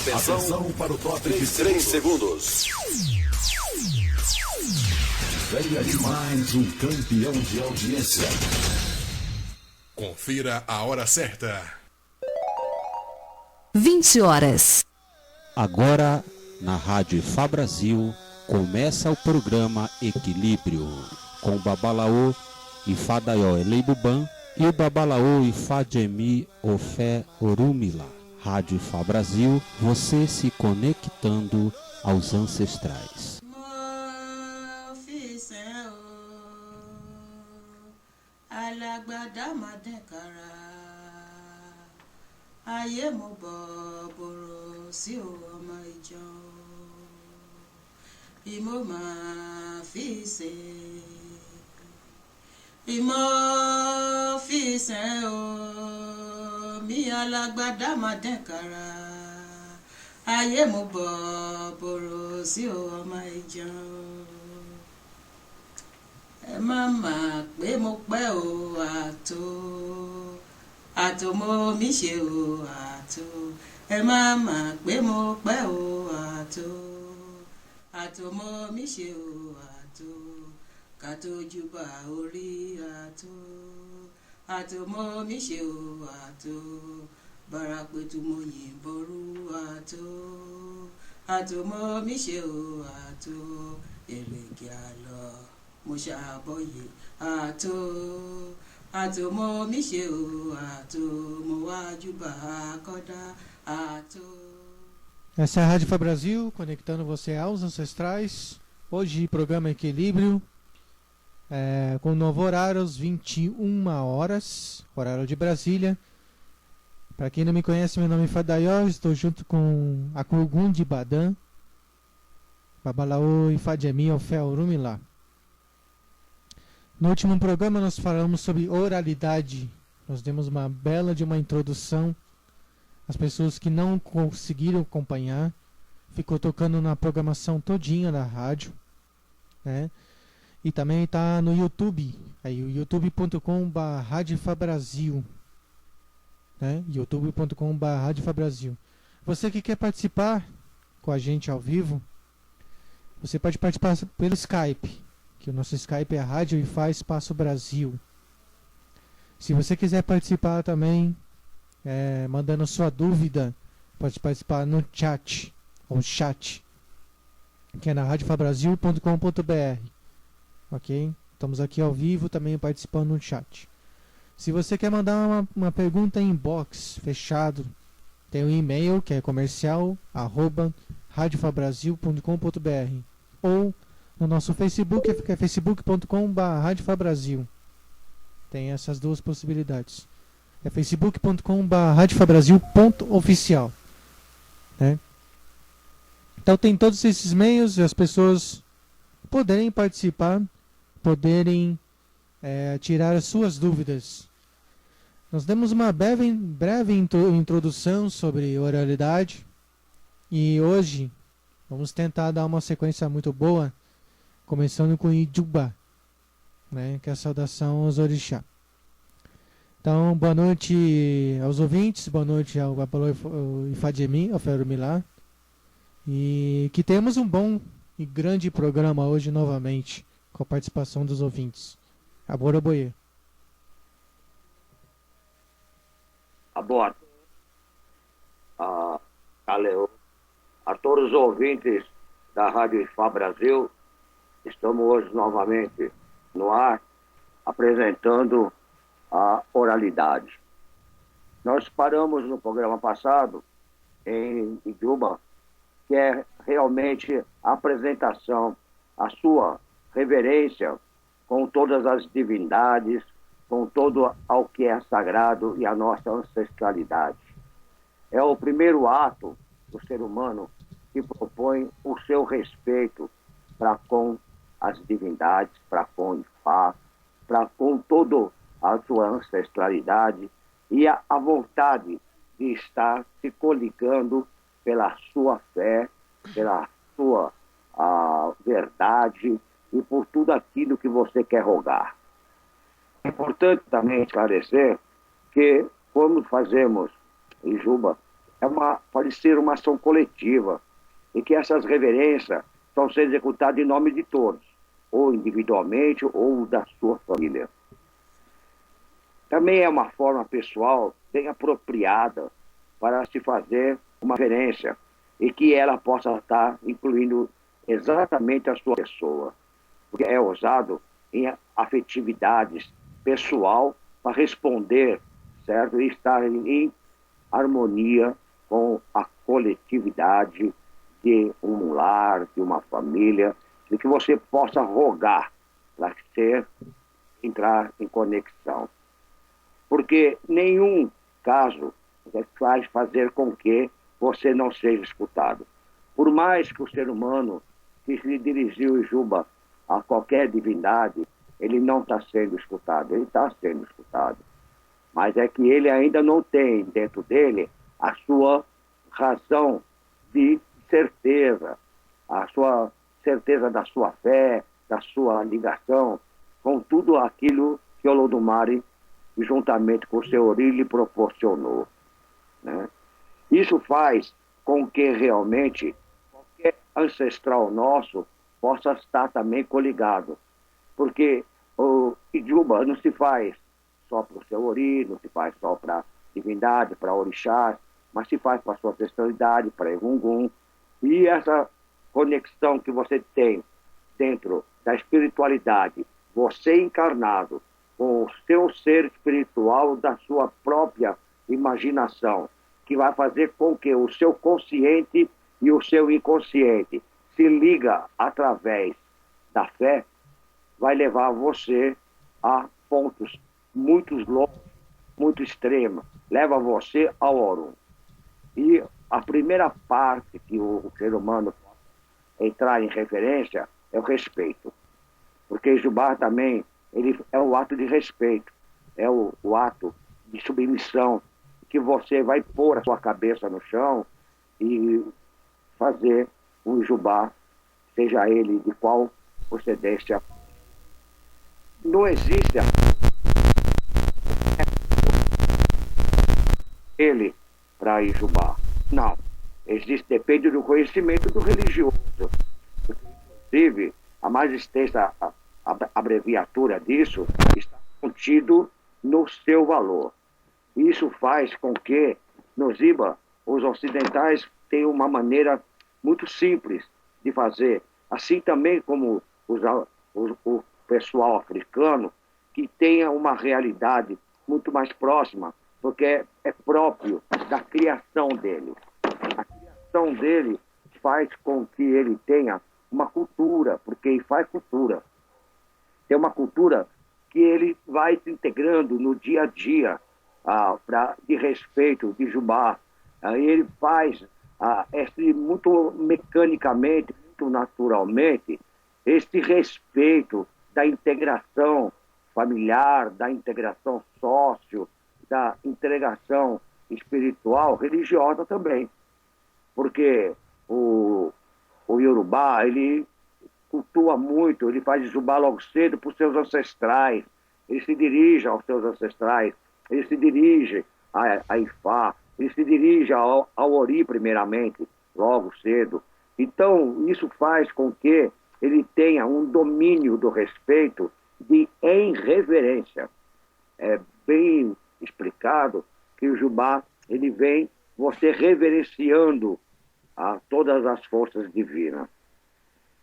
Atenção para o top de 3 segundos. Venha de mais um campeão de audiência. Confira a hora certa. 20 horas. Agora, na Rádio Ifá Brasil, começa o programa Equilíbrio, com o Babalaô Ifá Daió Eleibuban e o Babalaô Ifá Jemi Ofé Orumila. Rádio Ifá Brasil, você se conectando aos ancestrais. Ayé mo bọ̀ bọ̀rọ̀ sí o ọmọ ìjọ ìmọ̀ máa fi ṣe ìmọ̀ fi ṣe o mi alágbádá máa dẹ́kara ayé mo bọ̀ bọ̀rọ̀ sí o ọmọ ìjọ ẹ má máa pé mo pẹ́ o àtòmọ́ mi ṣe o àtò ẹ má mà pé mo pẹ́ o àtòmọ́ mi ṣe o àtò kàtójúbà orí àtòmọ́ mi ṣe o àtò bàràpẹ̀tù mo yìnbọn rú àtòmọ́ mi ṣe o àtò èrèké àlọ́ mo ṣàbọ̀yè àtòmọ́ mi ṣe o àtòmọ́ wájú bá kọ́dá Essa é a Rádio Ifá Brasil, conectando você aos ancestrais. Hoje, programa Equilíbrio, com novo horário, às 21 horas, horário de Brasília. Para quem não me conhece, meu nome é Ifá Daió, estou junto com a Kurgun de Badan, Babalaô Ifá Jemi Ofé Orumila. No último programa nós falamos sobre oralidade. Nós demos uma bela de uma introdução. As pessoas que não conseguiram acompanhar, ficou tocando na programação todinha da rádio, né? E também está no YouTube, aí o youtube.com/radioifabrasil, né? youtube.com/radioifabrasil. Você que quer participar com a gente ao vivo, você pode participar pelo Skype, que o nosso Skype é Rádio Ifá Espaço Brasil. Se você quiser participar também, mandando sua dúvida, pode participar no chat, ou chat, que é na radioifabrasil.com.br, ok? Estamos aqui ao vivo também participando no chat. Se você quer mandar uma pergunta em inbox, fechado, tem um e-mail que é comercial@radioifabrasil.com.br, ou no nosso Facebook, que é facebook.com/radioifabrasil. Tem essas duas possibilidades. É facebook.com/radioifabrasil.oficial, né? Então tem todos esses meios e as pessoas poderem participar, poderem tirar as suas dúvidas. Nós demos uma breve introdução sobre oralidade e hoje vamos tentar dar uma sequência muito boa, começando com Ijuba, né, que é a saudação aos orixá. Então, boa noite aos ouvintes, boa noite ao Babalaô Ifá Jemi Ofé Orumila, e que temos um bom e grande programa hoje novamente, com a participação dos ouvintes. Aboroboye. Boa Caleu. A todos os ouvintes da Rádio Ifá Brasil, estamos hoje novamente no ar, apresentando a oralidade. Nós paramos no programa passado em Ijuba, que é realmente a apresentação, a sua reverência com todas as divindades, com todo ao que é sagrado e a nossa ancestralidade. É o primeiro ato do ser humano que propõe o seu respeito para com as divindades, para com Ifá, para com toda a sua ancestralidade e a vontade de estar se coligando pela sua fé, pela sua verdade e por tudo aquilo que você quer rogar. É importante também esclarecer que, quando fazemos Ijuba, pode ser uma ação coletiva, em que essas reverências estão sendo executadas em nome de todos, ou individualmente, ou da sua família. Também é uma forma pessoal bem apropriada para se fazer uma reverência e que ela possa estar incluindo exatamente a sua pessoa, porque é usado em afetividades pessoal para responder, certo? E estar em harmonia com a coletividade de um lar, de uma família, de que você possa rogar para entrar em conexão. Porque nenhum caso vai fazer com que você não seja escutado. Por mais que o ser humano que se dirigiu, Juba, a qualquer divindade, ele não está sendo escutado, ele está sendo escutado. Mas é que ele ainda não tem dentro dele a sua razão de certeza, a sua certeza da sua fé, da sua ligação com tudo aquilo que Olodumare, juntamente com o seu Ori, lhe proporcionou, né? Isso faz com que realmente qualquer ancestral nosso possa estar também coligado, porque o Ijuba não se faz só para o seu Ori, não se faz só para divindade, para orixás, mas se faz para a sua ancestralidade, para Egungun. E essa conexão que você tem dentro da espiritualidade, você encarnado, com o seu ser espiritual da sua própria imaginação, que vai fazer com que o seu consciente e o seu inconsciente se liga através da fé, vai levar você a pontos muito longos, muito extremos, leva você ao Orum. E a primeira parte que o ser humano pode entrar em referência é o respeito. Porque Jubá também ele é o ato de respeito, é o ato de submissão, que você vai pôr a sua cabeça no chão e fazer um Jubá, seja ele de qual procedência. Não existe ele para Ijubá. Não. Existe, depende do conhecimento do religioso. Inclusive, a mais extensa abreviatura disso está contido no seu valor. Isso faz com que, no Ziba, os ocidentais tenham uma maneira muito simples de fazer, assim também como o pessoal africano, que tenha uma realidade muito mais próxima, porque é próprio da criação dele. A criação dele faz com que ele tenha uma cultura, porque ele faz cultura. Tem uma cultura que ele vai se integrando no dia a dia, de respeito, de Jubá. Ele faz muito mecanicamente, muito naturalmente, esse respeito da integração familiar, da integração sócio, da integração espiritual, religiosa também. Porque o Yorubá, ele cultua muito, ele faz Jubá logo cedo para os seus ancestrais, ele se dirige aos seus ancestrais, ele se dirige a Ifá, ele se dirige ao Ori primeiramente, logo cedo. Então, isso faz com que ele tenha um domínio do respeito em reverência. É bem explicado que o Jubá, ele vem você reverenciando a todas as forças divinas.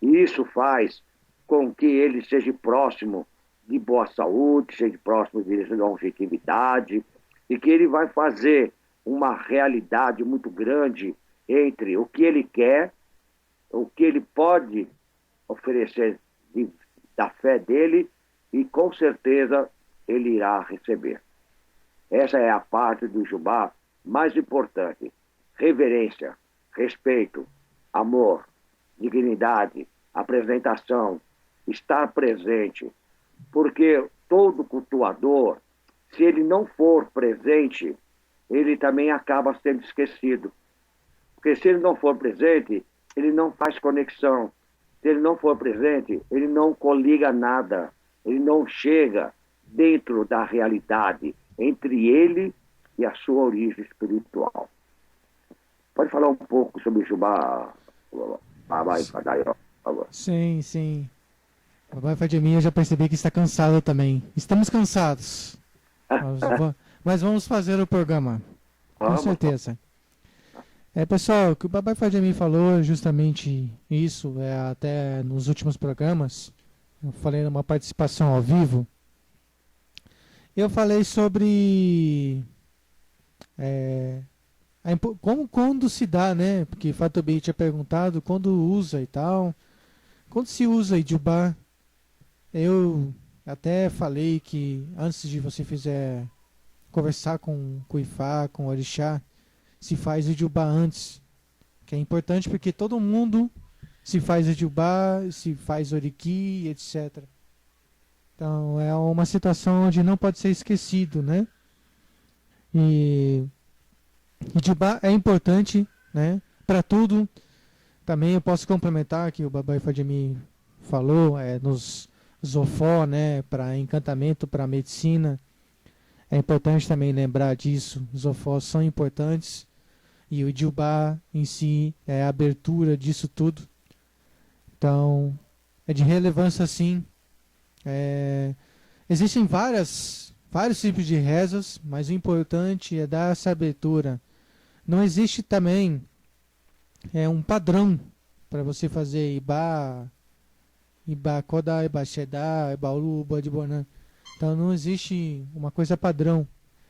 E isso faz com que ele seja próximo de boa saúde, seja próximo de longevidade, e que ele vai fazer uma realidade muito grande entre o que ele quer, o que ele pode oferecer da fé dele, e com certeza ele irá receber. Essa é a parte do Jubá mais importante. Reverência, respeito, amor, dignidade, apresentação, estar presente. Porque todo cultuador, se ele não for presente, ele também acaba sendo esquecido. Porque se ele não for presente, ele não faz conexão. Se ele não for presente, ele não coliga nada. Ele não chega dentro da realidade entre ele e a sua origem espiritual. Pode falar um pouco sobre o Jubá, Babai Fadaió, por favor. Sim, sim. O Babai Fademir, eu já percebi que está cansado também. Estamos cansados. Mas vamos fazer o programa. Com Vamos. certeza. Pessoal, o que o Babai Fademir falou é justamente isso. Até nos últimos programas, eu falei numa participação ao vivo. Eu falei sobre quando se dá, né? Porque Fato Bey tinha perguntado quando usa e tal. Quando se usa Ijubá, eu até falei que antes de você conversar com o Ifá, com o Orixá, se faz Ijubá antes. Que é importante porque todo mundo se faz Ijubá, se faz Oriki, etc. Então é uma situação onde não pode ser esquecido, né? E Ijubá é importante, né? Para tudo. Também eu posso complementar que o Babai Fademir falou, nos Zofó, né? Para encantamento, para medicina. É importante também lembrar disso. Os Zofós são importantes. E o Ijubá em si é a abertura disso tudo. Então, é de relevância sim. Existem vários tipos de rezas, mas o importante é dar essa abertura. Não existe também um padrão para você fazer Ibá, Kodá, Ibá Shedá, Ibá Ulu, Ibá de Bonan. Então não existe uma coisa padrão.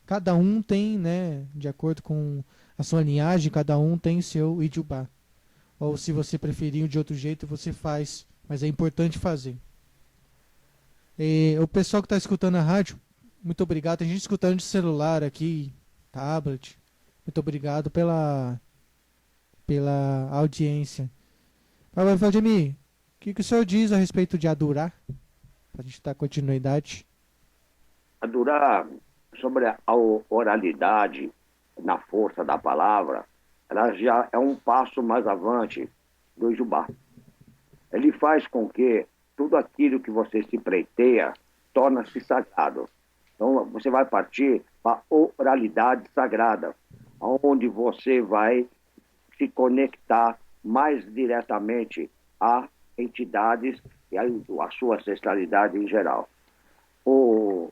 Cada um tem, né, de acordo com a sua linhagem, cada um tem seu Ijubá. Ou se você preferir de outro jeito, você faz. Mas é importante fazer. E o pessoal que está escutando a rádio, muito obrigado. Tem gente escutando de celular aqui, tablet. Muito obrigado pela audiência. Babai Fademir, o que o senhor diz a respeito de adorar? Para a gente dar continuidade. Adorar sobre a oralidade, na força da palavra, ela já é um passo mais avante do Ijubá. Ele faz com que tudo aquilo que você se pleiteia torna-se sagrado. Então você vai partir para a oralidade sagrada, onde você vai se conectar mais diretamente a entidades e a sua ancestralidade em geral. O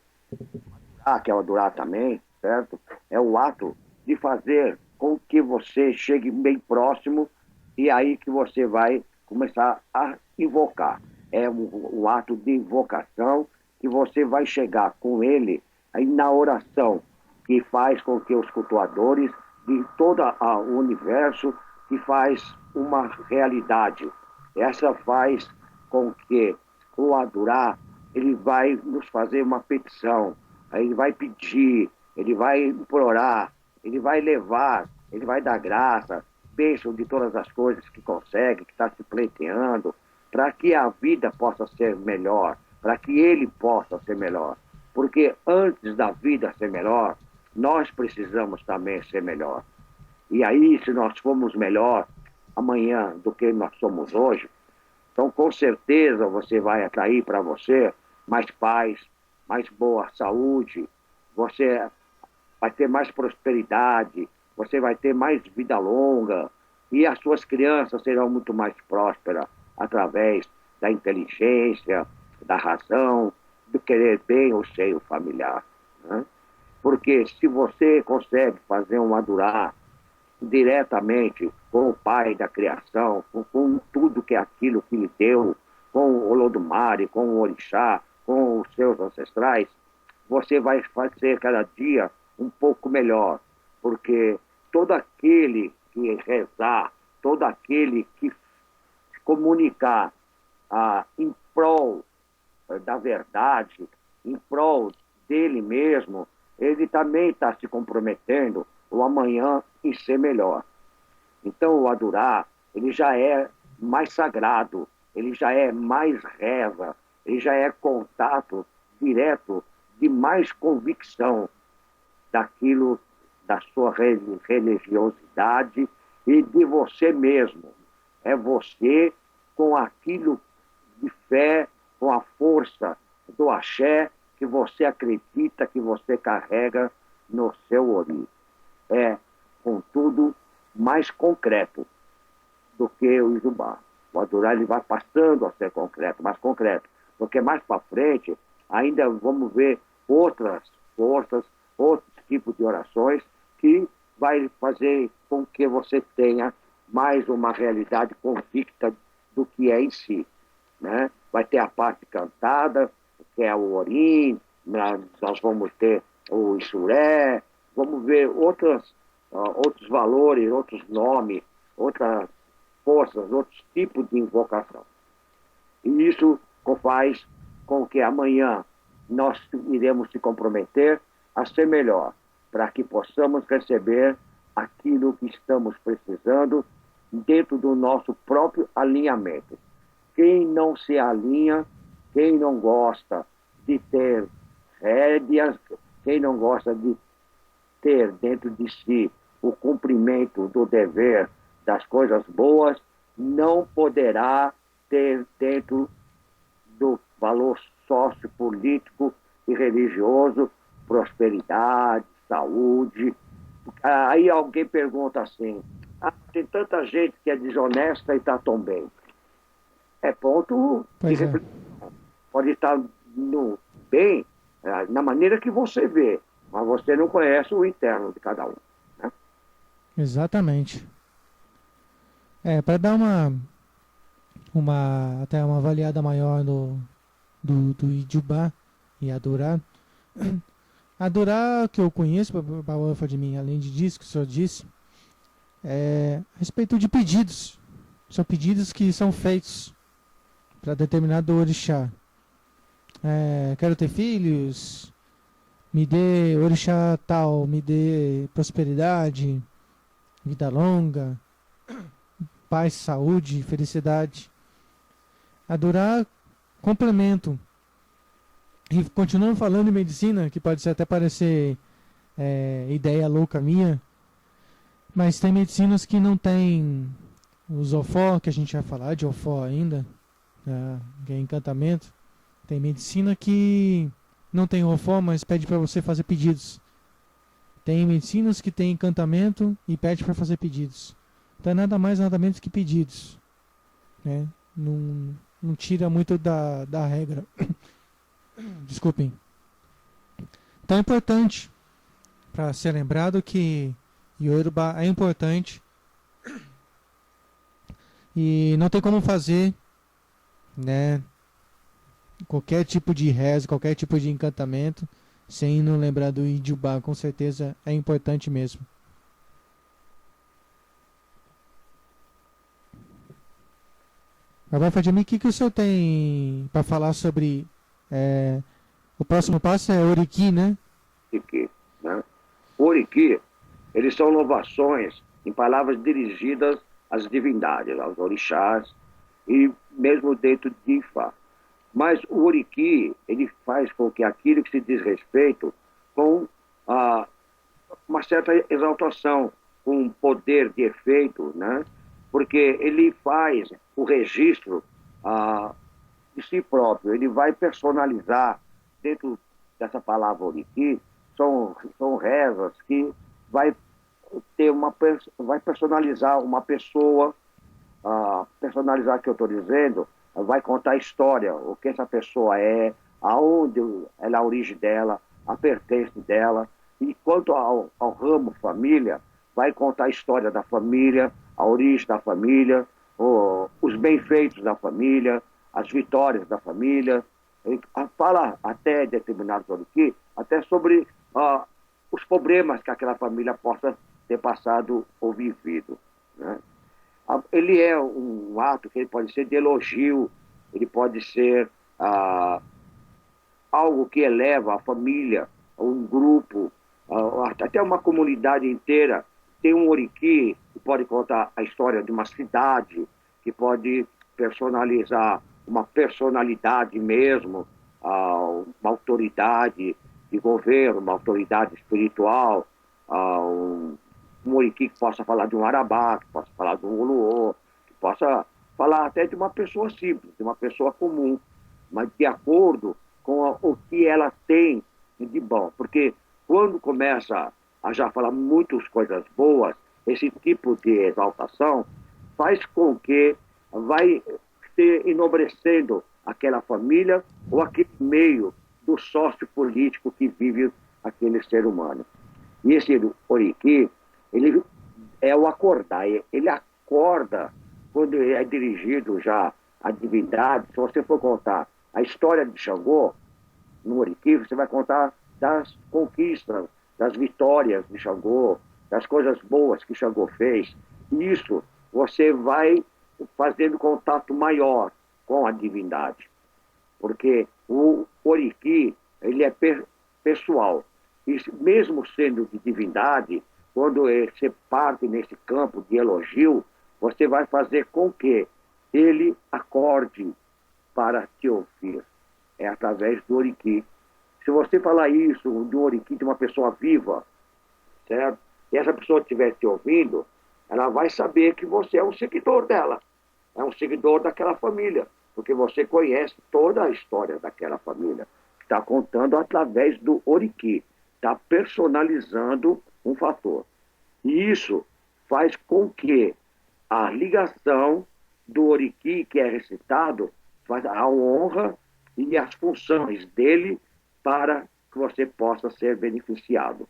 que é o adorar também, certo? É o ato de fazer com que você chegue bem próximo e aí que você vai começar a invocar. É um ato de invocação que você vai chegar com ele aí na oração, que faz com que os cultuadores de todo o universo que faz uma realidade. Essa faz com que o adorar, ele vai nos fazer uma petição, ele vai pedir, ele vai implorar, ele vai levar, ele vai dar graça, bênção de todas as coisas que consegue, que está se pleiteando, para que a vida possa ser melhor, para que ele possa ser melhor. Porque antes da vida ser melhor, nós precisamos também ser melhor. E aí, se nós formos melhor amanhã do que nós somos hoje, então com certeza você vai atrair para você mais paz, mais boa saúde, você vai ter mais prosperidade, você vai ter mais vida longa e as suas crianças serão muito mais prósperas através da inteligência, da razão, do querer bem o seio familiar. Né? Porque se você consegue fazer um adorar diretamente com o Pai da criação, com tudo que é aquilo que lhe deu, com o Olodumare, com o Orixá, com os seus ancestrais, você vai fazer cada dia um pouco melhor, porque todo aquele que rezar, todo aquele que comunicar em prol da verdade, em prol dele mesmo, ele também está se comprometendo o amanhã em ser melhor. Então o adorar, ele já é mais sagrado, ele já é mais reza, ele já é contato direto de mais convicção daquilo, da sua religiosidade e de você mesmo. É você com aquilo de fé, com a força do axé que você acredita, que você carrega no seu ori. É com tudo mais concreto do que o Ijubá. O Adorá ele vai passando a ser concreto, mais concreto. Porque mais para frente, ainda vamos ver outras forças, outros tipos de orações que vai fazer com que você tenha mais uma realidade convicta do que é em si, né? Vai ter a parte cantada, que é o Orim, nós vamos ter o Isuré, vamos ver outros valores, outros nomes, outras forças, outros tipos de invocação. E isso faz com que amanhã nós iremos se comprometer a ser melhor, para que possamos receber aquilo que estamos precisando dentro do nosso próprio alinhamento. Quem não se alinha, quem não gosta de ter rédeas, quem não gosta de ter dentro de si o cumprimento do dever das coisas boas, não poderá ter dentro do valor sociopolítico e religioso prosperidade, saúde. Aí alguém pergunta assim, tem tanta gente que é desonesta e está tão bem. É ponto de reflexão. Pode estar no bem, na maneira que você vê, mas você não conhece o interno de cada um. Né? Exatamente. Para dar até uma avaliada maior do Ijubá e Adorá. Adorá, que eu conheço, para de mim, além disso que o senhor disse, a respeito de pedidos. São pedidos que são feitos para determinado orixá. Quero ter filhos, me dê orixá tal, me dê prosperidade, vida longa, paz, saúde, felicidade. Adorar complemento. E continuando falando em medicina, que pode até parecer ideia louca minha, mas tem medicinas que não tem os ofó, que a gente vai falar de ofó ainda, que é encantamento. Tem medicina que não tem ofó, mas pede para você fazer pedidos. Tem medicinas que tem encantamento e pede para fazer pedidos. Então é nada mais, nada menos que pedidos. Né? Não tira muito da regra. Desculpem. Então é importante para ser lembrado que Yorubá é importante e não tem como fazer, né, qualquer tipo de reza, qualquer tipo de encantamento sem não lembrar do Ijubá. Com certeza é importante mesmo. Agora, Fadimi, o que o senhor tem para falar sobre o próximo passo é Oriki, né? Oriki, né? Oriki, eles são louvações em palavras dirigidas às divindades, aos orixás e mesmo dentro de Ifá. Mas o Oriki, ele faz com que aquilo que se diz respeito com uma certa exaltação, com um poder de efeito, né? Porque ele faz o registro de si próprio, ele vai personalizar dentro dessa palavra Oriki, são rezas que vai personalizar uma pessoa, personalizar que eu estou dizendo, vai contar a história, o que essa pessoa é, aonde ela é a origem dela, a pertence dela, e quanto ao ramo família, vai contar a história da família, a origem da família, os bem-feitos da família, as vitórias da família. Fala até determinados oriki, até sobre os problemas que aquela família possa ter passado ou vivido. Né? Ele é um ato que ele pode ser de elogio, ele pode ser algo que eleva a família, um grupo, até uma comunidade inteira. Tem um oriki que pode contar a história de uma cidade, que pode personalizar uma personalidade mesmo, uma autoridade de governo, uma autoridade espiritual, um oriki que possa falar de um arabá, que possa falar de um oluô, que possa falar até de uma pessoa simples, de uma pessoa comum, mas de acordo com o que ela tem de bom. Porque quando começa a já falar muitas coisas boas, esse tipo de exaltação faz com que vai se enobrecendo aquela família ou aquele meio do sócio político que vive aquele ser humano. E esse Oriki, ele é o acordar, ele acorda quando é dirigido já à divindade. Se você for contar a história de Xangô, no Oriki, você vai contar das conquistas, das vitórias de Xangô, das coisas boas que Xangô fez. E isso você vai fazendo contato maior com a divindade. Porque o Oriki, ele é pessoal. E mesmo sendo de divindade, quando você parte nesse campo de elogio, você vai fazer com que ele acorde para te ouvir. É através do Oriki. Se você falar isso do Oriki de uma pessoa viva, certo? E essa pessoa estiver te ouvindo, ela vai saber que você é um seguidor dela. É um seguidor daquela família. Porque você conhece toda a história daquela família. Está contando através do Oriki. Está personalizando um fator. E isso faz com que a ligação do Oriki que é recitado faz a honra e as funções dele para que você possa ser beneficiado.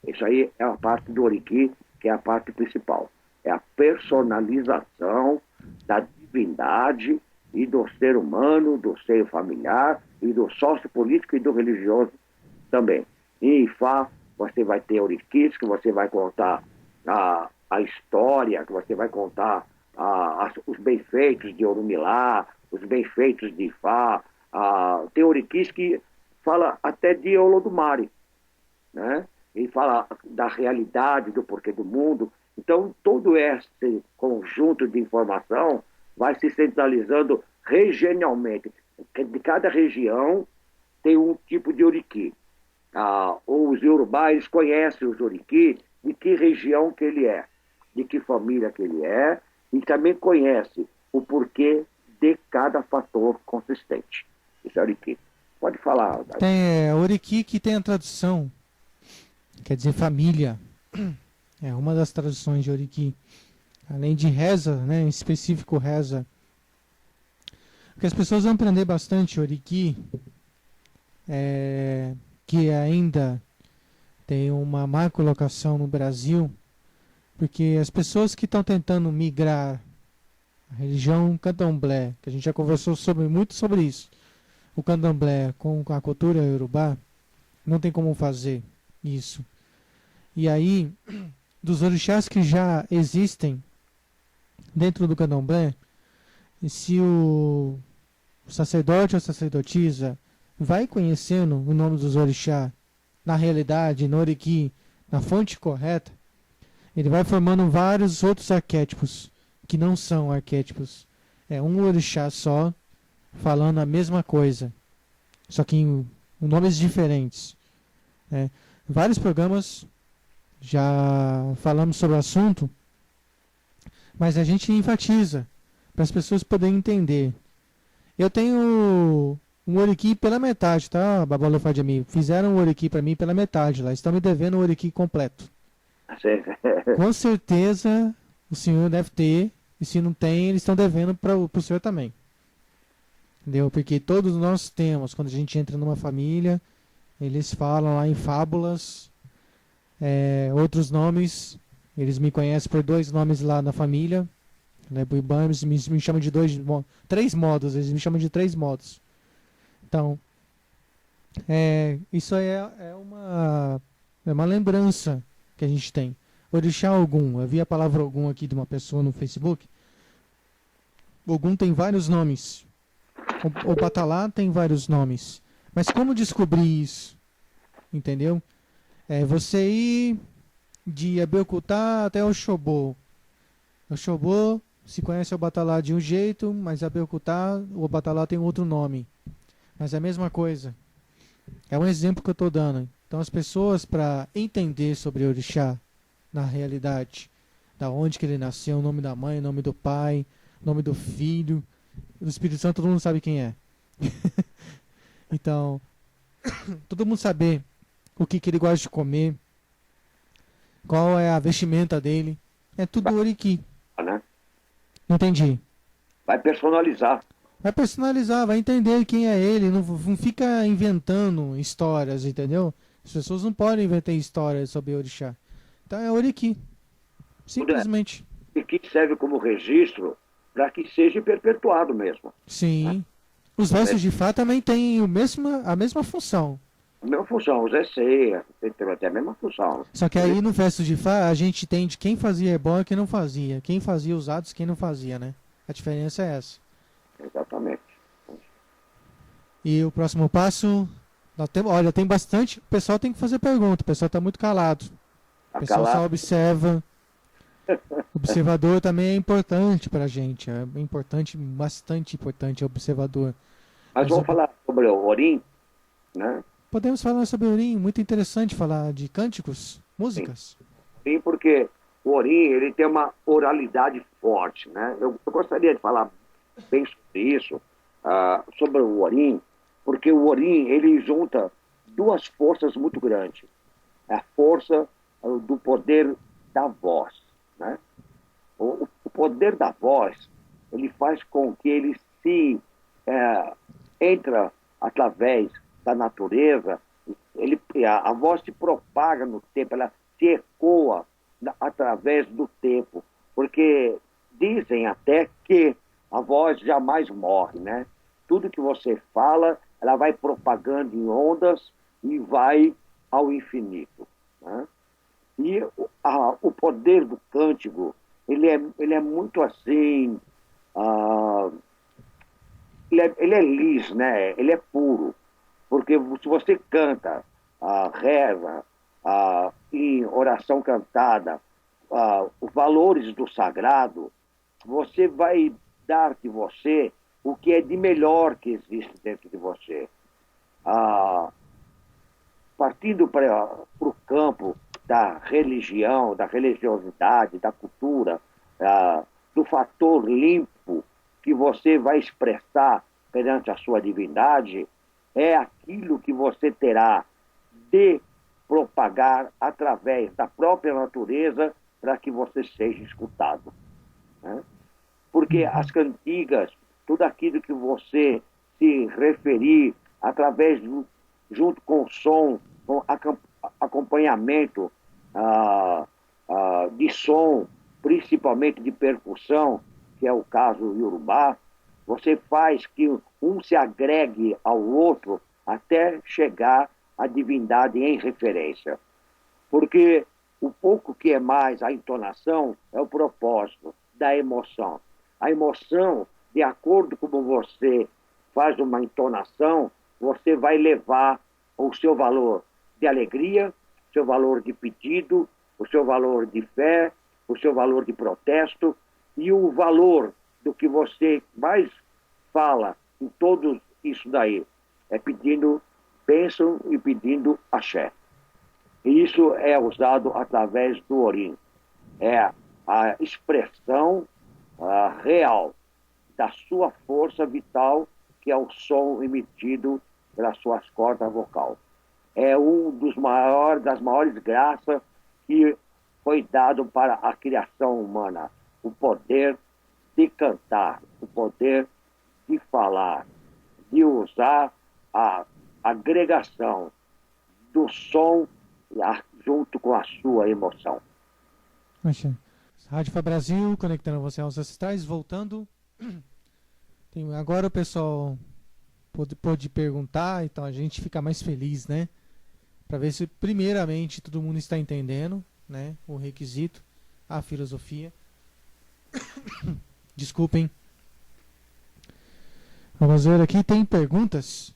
Isso aí é a parte do Oriki, que é a parte principal. É a personalização da divindade e do ser humano, do seio familiar, e do sócio político e do religioso também. Em Ifá, você vai ter Orikis, que você vai contar a história, que você vai contar os bem-feitos de Orumilá, os bem-feitos de Ifá. Tem Orikis que fala até de Olodumare, né? Ele fala da realidade, do porquê do mundo. Então, todo esse conjunto de informação vai se centralizando regionalmente. De cada região tem um tipo de Oriki. Os Yorubá, eles conhecem os Oriki, de que região que ele é, de que família que ele é, e também conhece o porquê de cada fator consistente. Isso é Oriki. Pode falar. Tem Oriki que tem a tradução, quer dizer família. É uma das traduções de Oriki. Além de reza, né, em específico reza. Porque as pessoas vão aprender bastante Oriki, que ainda tem uma má colocação no Brasil, porque as pessoas que estão tentando migrar a religião candomblé, que a gente já conversou muito sobre isso, o candomblé com a cultura iorubá, não tem como fazer isso. E aí, dos orixás que já existem dentro do candomblé, se o sacerdote ou sacerdotisa vai conhecendo o nome dos orixás na realidade, no Oriki, na fonte correta, ele vai formando vários outros arquétipos que não são arquétipos. É um orixá só falando a mesma coisa, só que em nomes diferentes. Vários programas já falamos sobre o assunto, mas a gente enfatiza para as pessoas poderem entender. Eu tenho um Oriki pela metade, tá, Babalo Fadjami? Fizeram um Oriki para mim pela metade lá, estão me devendo um Oriki completo. Com certeza o senhor deve ter, e se não tem, eles estão devendo para o senhor também. Entendeu? Porque todos nós temos, quando a gente entra numa família, eles falam lá em fábulas, outros nomes, eles me conhecem por 2 nomes lá na família, né? Eles me chamam de 3 modos, eles me chamam de 3 modos. Então, isso é uma lembrança que a gente tem. Orixá Ogum, eu vi a palavra Ogum aqui de uma pessoa no Facebook. Ogum tem vários nomes. O Batalá tem vários nomes. Mas como descobrir isso? Entendeu? Você ir de Abeokuta até Oxobô. Oxobô se conhece o Batalá de um jeito, mas Abeokuta, o Batalá tem outro nome. Mas é a mesma coisa. É um exemplo que eu estou dando. Então as pessoas, para entender sobre Orixá na realidade, da onde que ele nasceu, o nome da mãe, o nome do pai, o nome do filho, do Espírito Santo, todo mundo sabe quem é. Então, todo mundo saber o que ele gosta de comer, qual é a vestimenta dele. É tudo oriki. Né? Não entendi. Vai personalizar. Vai personalizar, vai entender quem é ele, não fica inventando histórias, entendeu? As pessoas não podem inventar histórias sobre orixá. Então é oriki. Simplesmente. E que serve como registro para que seja perpetuado mesmo. Sim. Os versos de Fá também têm a mesma função. A mesma função, os essês, tem até a mesma função. Só que aí no verso de Fá a gente entende quem fazia ebó e quem não fazia. Quem fazia os atos e quem não fazia, né? A diferença é essa. Exatamente. E o próximo passo... Olha, tem bastante... O pessoal tem que fazer pergunta. O pessoal está muito calado. O pessoal só observa. O observador também é importante para a gente. É importante, bastante importante o observador. Mas vamos falar sobre o Orim, né? Podemos falar sobre o Orim. Muito interessante falar de cânticos, músicas. Sim, porque o Orim, ele tem uma oralidade forte, né? Eu gostaria de falar bem sobre isso, sobre o Orim, porque o Orim, ele junta duas forças muito grandes. A força do poder da voz, né? O poder da voz, ele faz com que ele se entra através da natureza, a voz se propaga no tempo, ela se ecoa através do tempo, porque dizem até que a voz jamais morre, né? Tudo que você fala, ela vai propagando em ondas e vai ao infinito, né? E o poder do cântico, ele é muito assim, ele é lis, né? Ele é puro, porque se você canta, reza, em oração cantada, os valores do sagrado, você vai dar de você o que é de melhor que existe dentro de você. Partindo para o campo da religião, da religiosidade, da cultura, do fator limpo que você vai expressar perante a sua divindade, é aquilo que você terá de propagar através da própria natureza para que você seja escutado, né? Porque as cantigas, tudo aquilo que você se referir através junto com o som, com acompanhamento de som, principalmente de percussão, que é o caso iorubá, você faz que um se agregue ao outro até chegar à divindade em referência. Porque o pouco que é mais a entonação é o propósito da emoção. A emoção, de acordo com como você faz uma entonação, você vai levar o seu valor de alegria, o seu valor de pedido, o seu valor de fé, o seu valor de protesto e o valor do que você mais fala em tudo isso daí. É pedindo bênção e pedindo axé. E isso é usado através do Orim. É a expressão real da sua força vital, que é o som emitido pelas suas cordas vocais. É das maiores graças que foi dado para a criação humana. O poder de cantar, o poder de falar, de usar a agregação do som junto com a sua emoção. Rádio Fá Brasil, conectando você aos ancestrais, voltando. Agora o pessoal pode perguntar, então a gente fica mais feliz, né? Para ver se primeiramente todo mundo está entendendo, né? O requisito, a filosofia. Desculpem. Vamos ver aqui, tem perguntas?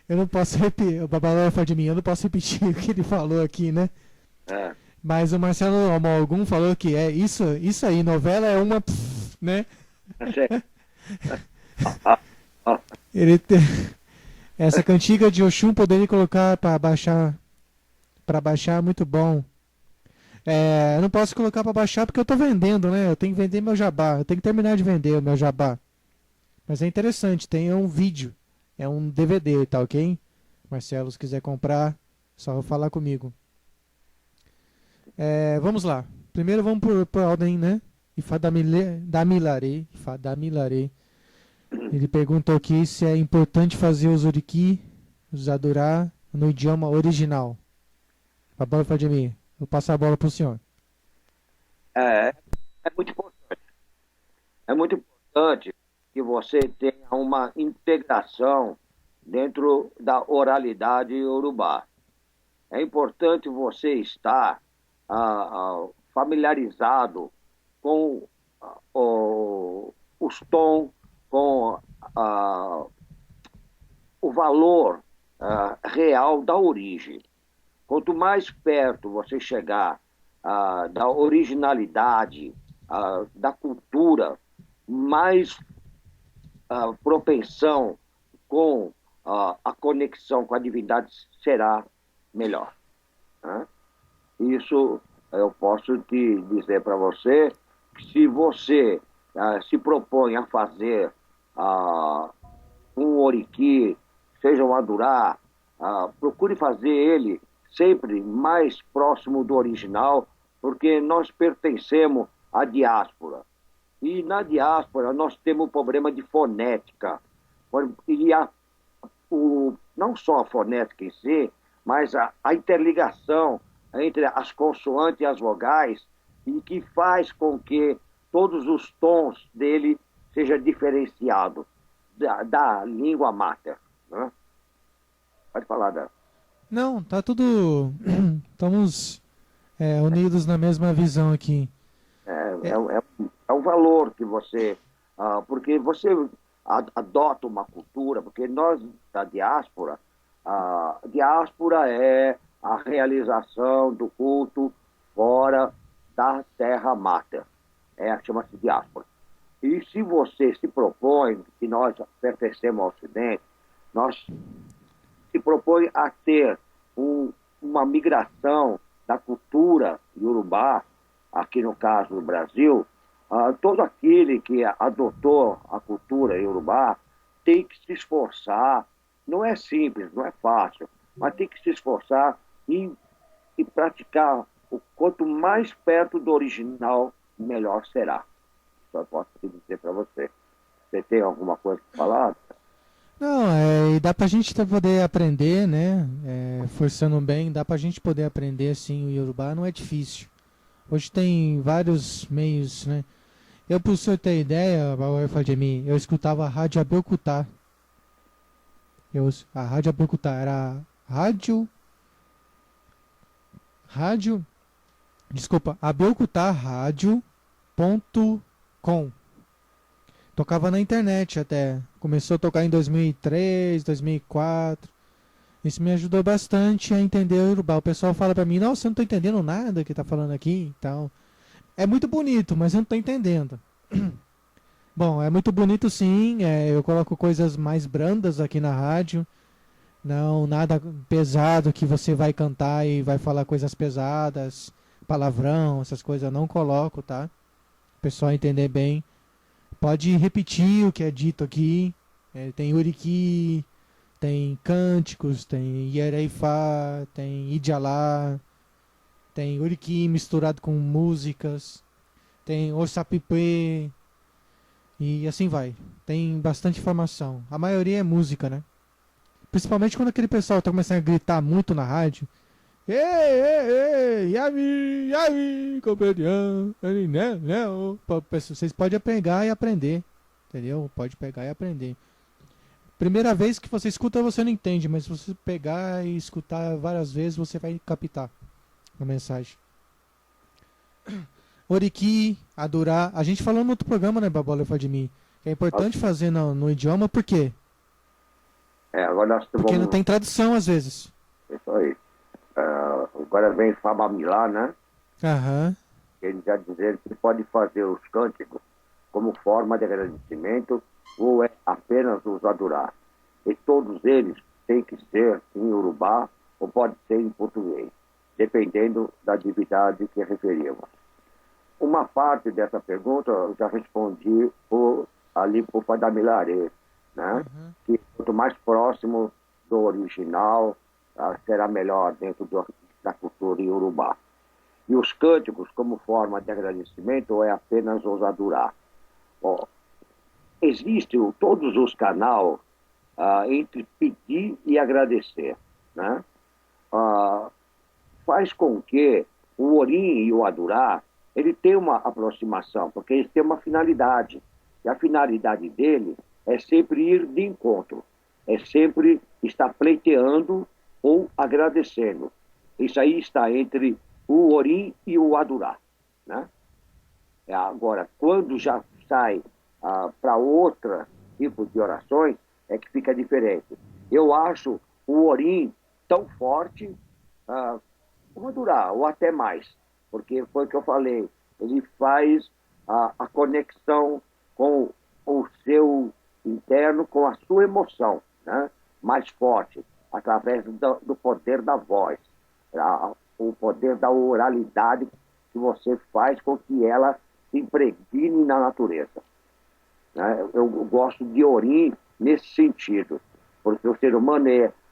Eu não posso repetir, o Babalão fala de mim, eu não posso repetir o que ele falou aqui, né? Mas o Marcelo Algum falou que é isso aí, novela é uma, né? Essa cantiga de Oxum poderia colocar para baixar, muito bom. Eu não posso colocar para baixar porque eu estou vendendo, né? Eu tenho que vender meu jabá, eu tenho que terminar de vender o meu jabá. Mas é interessante, tem um vídeo, é um DVD, tá ok? Marcelo, se quiser comprar, só falar comigo. Vamos lá. Primeiro vamos por ordem, né? Ifadamilare. Ele perguntou aqui se é importante fazer os oriki, os adurá, no idioma original. Babala Fadimi, vou passar a bola para o senhor. É muito importante. É muito importante que você tenha uma integração dentro da oralidade iorubá. É importante você estar familiarizado com os tons, com o valor real da origem. Quanto mais perto você chegar da originalidade, da cultura, mais propensão com a conexão com a divindade será melhor. Né? Isso eu posso te dizer para você, que se você se propõe a fazer um oriki, seja um adurá, procure fazer ele sempre mais próximo do original, porque nós pertencemos à diáspora. E na diáspora nós temos um problema de fonética. E não só a fonética em si, mas a interligação entre as consoantes e as vogais, e que faz com que todos os tons dele sejam diferenciados da língua mater. Né? Pode falar, Dan. Não, tá tudo... Estamos unidos na mesma visão aqui. É um valor que você... porque você adota uma cultura, porque nós, da diáspora, a diáspora é a realização do culto fora da terra mater. Chama-se diáspora. E se você se propõe, que nós pertencemos ao Ocidente, nós se propõe a ter uma migração da cultura iorubá, aqui no caso do Brasil, todo aquele que adotou a cultura iorubá tem que se esforçar. Não é simples, não é fácil, mas tem que se esforçar e praticar. Quanto mais perto do original, melhor será. Só posso dizer para você. Você tem alguma coisa para falar? Não, e dá pra gente poder aprender, né? Forçando bem, dá pra gente poder aprender assim o Iorubá, não é difícil. Hoje tem vários meios, né? Eu, pro senhor ter ideia, eu escutava a Rádio Abeokuta. A Rádio Abeokuta era abeokutaradio.com. Tocava na internet até. Começou a tocar em 2003, 2004. Isso me ajudou bastante a entender o Iorubá. O pessoal fala pra mim, não, você não tá entendendo nada que tá falando aqui, então... É muito bonito, mas eu não tô entendendo. Bom, é muito bonito sim, eu coloco coisas mais brandas aqui na rádio. Não, nada pesado que você vai cantar e vai falar coisas pesadas, palavrão, essas coisas eu não coloco, tá? O pessoal entender bem. Pode repetir o que é dito aqui. Tem Uriki, tem cânticos, tem Iereifá, tem Idialá, tem Uriki misturado com músicas, tem Orsapipê, e assim vai. Tem bastante informação. A maioria é música, né? Principalmente quando aquele pessoal tá começando a gritar muito na rádio. Ei, ei, ei, Yami, companheiro, vocês podem pegar e aprender, entendeu? Pode pegar e aprender. Primeira vez que você escuta, você não entende, mas se você pegar e escutar várias vezes, você vai captar a mensagem. Oriki, Adurá, a gente falou no outro programa, né, Babola Fadimi, que é importante fazer no idioma, por quê? Agora nós Porque não tem tradução às vezes. Isso aí. Agora vem Fabamilá, né? Aham. Ele já dizer que pode fazer os cânticos como forma de agradecimento ou é apenas os adorar. E todos eles têm que ser em Urubá ou pode ser em português, dependendo da divindade que referimos. Uma parte dessa pergunta eu já respondi ali por Fadamilare, né? Que quanto mais próximo do original, será melhor dentro da cultura iorubá. E os cânticos, como forma de agradecimento, ou é apenas ousadurar? Bom, existem todos os canais entre pedir e agradecer, né? Faz com que o Orim e o Adurá, ele tem uma aproximação, porque eles têm uma finalidade. E a finalidade dele é sempre ir de encontro, é sempre estar pleiteando ou agradecendo. Isso aí está entre o Orim e o Adurá, né? Agora, quando já sai para outro tipo de orações, é que fica diferente. Eu acho o Orim tão forte como Adurá, ou até mais, porque foi o que eu falei, ele faz a conexão com o seu interno, com a sua emoção, né? Mais forte, através do poder da voz, o poder da oralidade que você faz com que ela se impregne na natureza, né? Eu gosto de Orim nesse sentido, porque o ser humano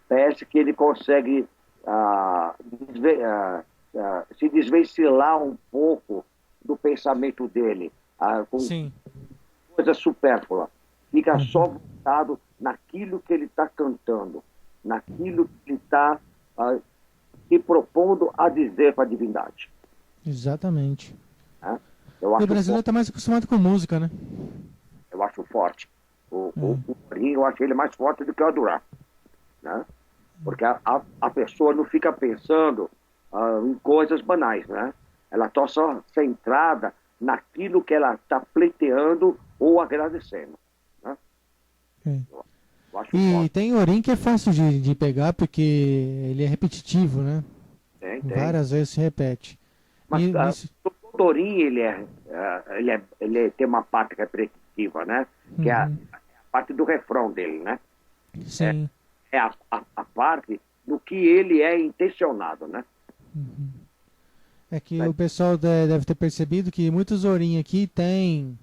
parece que ele consegue se desvencilhar um pouco do pensamento dele, com Sim. coisa supérflua. Fica só voltado naquilo que ele está cantando, naquilo que ele está se propondo a dizer para a divindade. Exatamente. Né? E o brasileiro está mais acostumado com música, né? Eu acho forte. O Orim, eu acho ele mais forte do que o Adurá, né? Porque a pessoa não fica pensando em coisas banais, né? Ela está só centrada naquilo que ela está pleiteando ou agradecendo, né? Eu acho E forte. tem Orim que é fácil de pegar porque ele é repetitivo, né? Tem. Várias vezes se repete. Mas o Orim, ele tem uma parte repetitiva, né? Que é a parte do refrão dele, né? Sim. É a parte do que ele é intencionado, né? É que o pessoal deve ter percebido que muitos Orim aqui tem.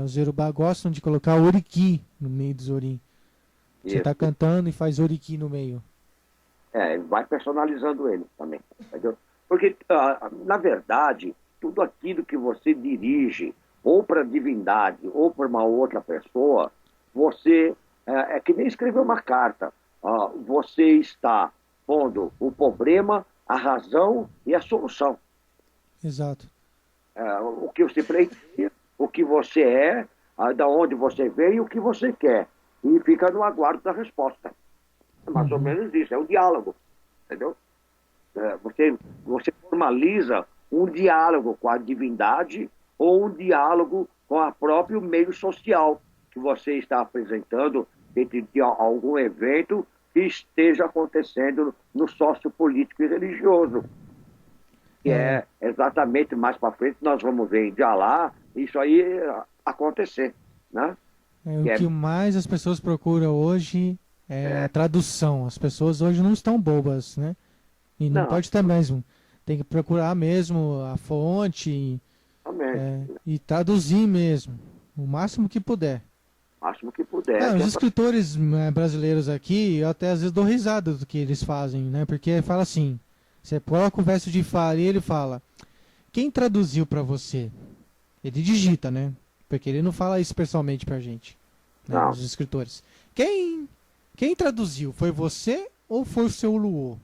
Os Yorubá gostam de colocar Oriki no meio dos Orim. Você está cantando e faz Oriki no meio. Vai personalizando ele também, entendeu? Porque, na verdade, tudo aquilo que você dirige, ou para a divindade, ou para uma outra pessoa, você é que nem escrever uma carta. Você está pondo o problema, a razão e a solução. Exato. O que você pleiteia, o que você é, da onde você veio e o que você quer. E fica no aguardo da resposta. É mais ou menos isso, é um diálogo. Entendeu? Você formaliza um diálogo com a divindade ou um diálogo com o próprio meio social que você está apresentando dentro de algum evento que esteja acontecendo no sociopolítico e religioso. Que é exatamente mais para frente, nós vamos ver em Djalá isso aí acontecer, né? O que mais as pessoas procuram hoje é a tradução. As pessoas hoje não estão bobas, né? E não pode estar mesmo. Tem que procurar mesmo a fonte e traduzir mesmo, o máximo que puder. O máximo que puder. Os escritores brasileiros aqui, eu até às vezes dou risada do que eles fazem, né? Porque fala assim, você coloca o verso de Fala e ele fala, quem traduziu para você? Ele digita, né? Porque ele não fala isso pessoalmente pra gente, né? Os escritores. Quem traduziu? Foi você ou foi o seu Luô?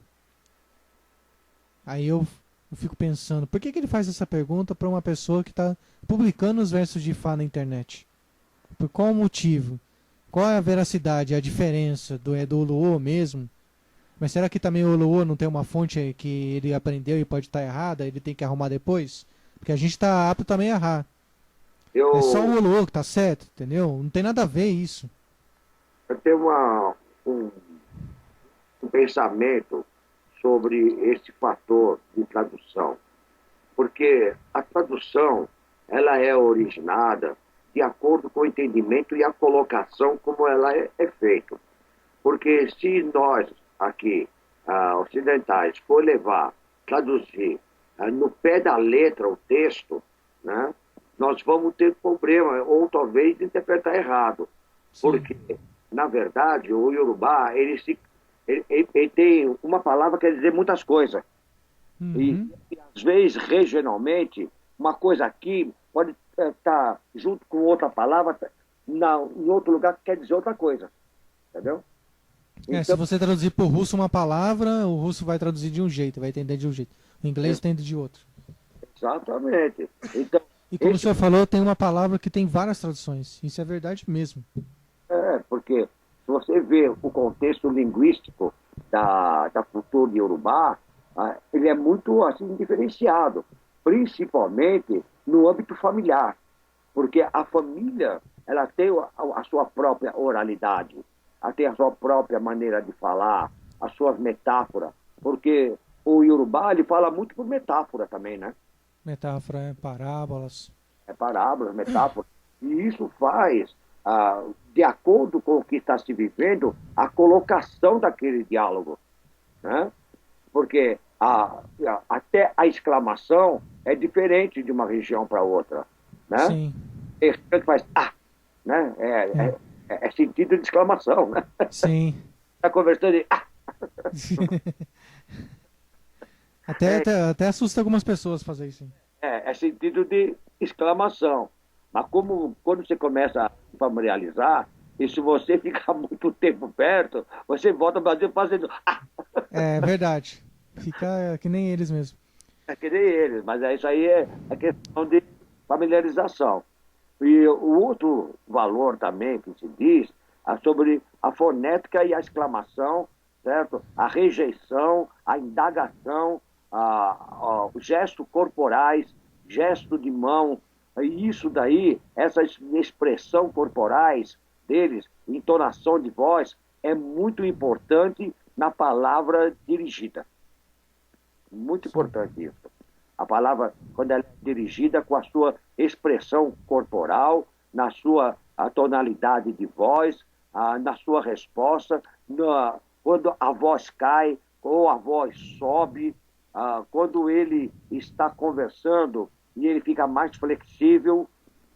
Aí eu fico pensando, por que ele faz essa pergunta para uma pessoa que está publicando os versos de Fá na internet? Por qual motivo? Qual é a veracidade, a diferença do Luô mesmo? Mas será que também o Luô não tem uma fonte que ele aprendeu e pode estar errada, ele tem que arrumar depois? Porque a gente está apto também a errar. É só o Luô que está certo, entendeu? Não tem nada a ver isso. Eu tenho um pensamento sobre esse fator de tradução, porque a tradução ela é originada de acordo com o entendimento e a colocação como ela é feita. Porque se nós aqui, ocidentais, for traduzir no pé da letra o texto, né, nós vamos ter problema, ou talvez interpretar errado. Sim. Porque, na verdade, o Yorubá, ele tem uma palavra que quer dizer muitas coisas. Uhum. E às vezes, regionalmente, uma coisa aqui pode estar junto com outra palavra em outro lugar que quer dizer outra coisa. Entendeu? Se Então, você traduzir para o russo uma palavra, o russo vai traduzir de um jeito, vai entender de um jeito. O inglês entende de outro. exatamente. Então, E como o esse senhor falou, tem uma palavra que tem várias traduções. Isso é verdade mesmo. porque se você vê o contexto linguístico da cultura de Iorubá, ele é muito assim diferenciado, principalmente no âmbito familiar, porque a família ela tem a sua própria oralidade, ela tem a sua própria maneira de falar, as suas metáforas, porque o Iorubá ele fala muito por metáfora também, né? Metáfora, parábolas. Parábolas, metáforas. E isso faz, de acordo com o que está se vivendo, a colocação daquele diálogo. Né? Porque até a exclamação é diferente de uma região para outra. Né? Sim. Esse que faz né? É sentido de exclamação. Né? Sim. Está conversando e Até assusta algumas pessoas fazer isso. é sentido de exclamação. Mas quando você começa a familiarizar, e se você ficar muito tempo perto, você volta ao Brasil fazendo É verdade. Fica que nem eles mesmo. é que nem eles, mas isso aí é questão de familiarização. E o outro valor também que se diz é sobre a fonética e a exclamação, certo? A rejeição, a indagação, gestos corporais, gesto de mão, e isso daí, essa expressão corporais deles, entonação de voz, é muito importante na palavra dirigida. Muito importante isso. A palavra, quando ela é dirigida com a sua expressão corporal, na sua tonalidade de voz, na sua resposta, quando a voz cai ou a voz sobe, quando ele está conversando e ele fica mais flexível.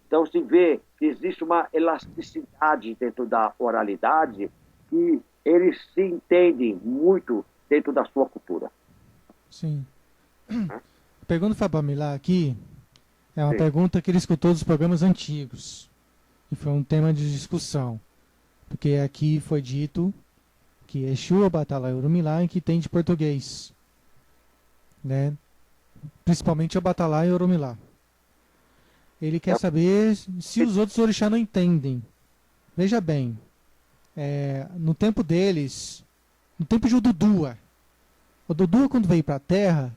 Então se vê que existe uma elasticidade dentro da oralidade que eles se entendem muito dentro da sua cultura. Sim. A pergunta do Fabamilá aqui é uma Sim. pergunta que ele escutou dos programas antigos. E foi um tema de discussão. Porque aqui foi dito que Exu, Obatalá e Orumilá que tem de português. Né? Principalmente Obatalá e Orumilá. Ele quer saber se os outros orixá não entendem. Veja bem, no tempo deles, no tempo de Odudua, o Dudu, quando veio para a Terra,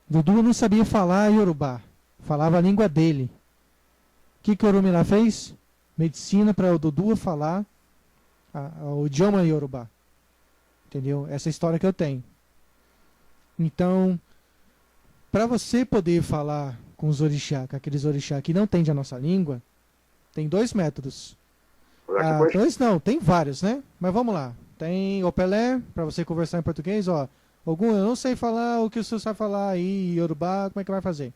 o Dudu não sabia falar Yorubá, falava a língua dele. O que o Orumilá fez? Medicina para o Dudu falar o idioma Yorubá. Entendeu? Essa é a história que eu tenho. Então, para você poder falar com os orixá, com aqueles orixá que não entendem a nossa língua, tem 2 métodos. Dois não, tem vários, né? Mas vamos lá. Tem o Pelé, para você conversar em português, ó. Eu não sei falar o que o senhor sabe falar aí, Yorubá, como é que vai fazer?